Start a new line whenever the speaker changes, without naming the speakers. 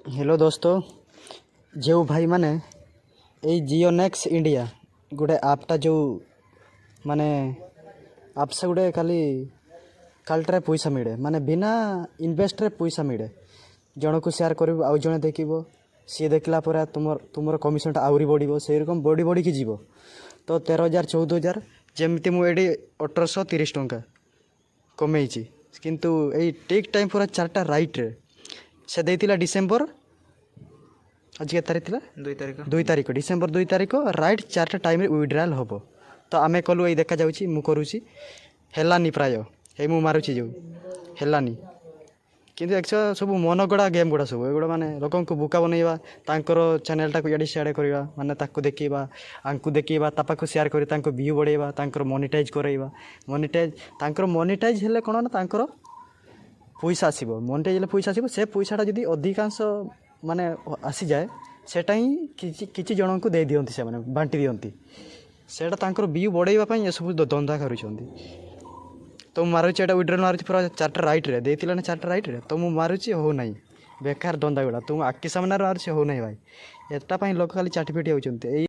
Hello दोस्तों, जो भाई माने ये जियो नेक्स इंडिया गोटे आपटा जो माने आप से गोटे खाली खालटारे पैसा मिले माने बिना इनवेस्ट रे पैसा मिले जन को शेयर कर आउ जड़े देख सी देखला तुम कमिशनटा आहरी बढ़ से रकम बढ़ी बढ़ी की जीव तो 13,000 14,000 जमती मुझे 1,830 टंका कमे किंतु यही ठीक टाइम पूरा 4टा राइट रे से देइतिला डिसेम्बर आज के तारीख थिला 2 तारीख डिसेम्बर 2 तारीख राइट 4टा टाइम रे विड्रॉल हम तो आमे कलु ये देखा जाउची मु करूची हेलानी प्राय हे मु मारुची जो हेलानी किंतु एक्चुअली सब मन गड़ा गेम गुड़ा सब एगुड़ा माने लोकन को बुका बनैबा तांकर चैनलटा को इयाडे सियाडे करबा माने ताको देखिबा आंकु देखिबा ता पाखो शेयर करी तांको व्यू बढ़ेबा तांकर मोनेटाइज करैबा मोनेटाइज हेले कोन ना तांकर पैसा आसीबो मोनेटाइज हेले पैसा आसीबो से पैसाटा जदी अधिकांश माने आसी जाए सेटा ही किछि जणन को दे दियंती से माने बांटी दियंती सेटा तांकर व्यू बढ़ेबा पई ए सब धंधा करूछंती तो मारुची एटा विड्रॉल मारुची पूरा 4टा राइट रे देतिला ना 4टा राइट रे तो मु मारुची हो नाही बेकार धंदा गुड़ा तुम आखि सामने मारुची हो नाही भाई एटा पई लोक खाली चाटी पिटी होचंती।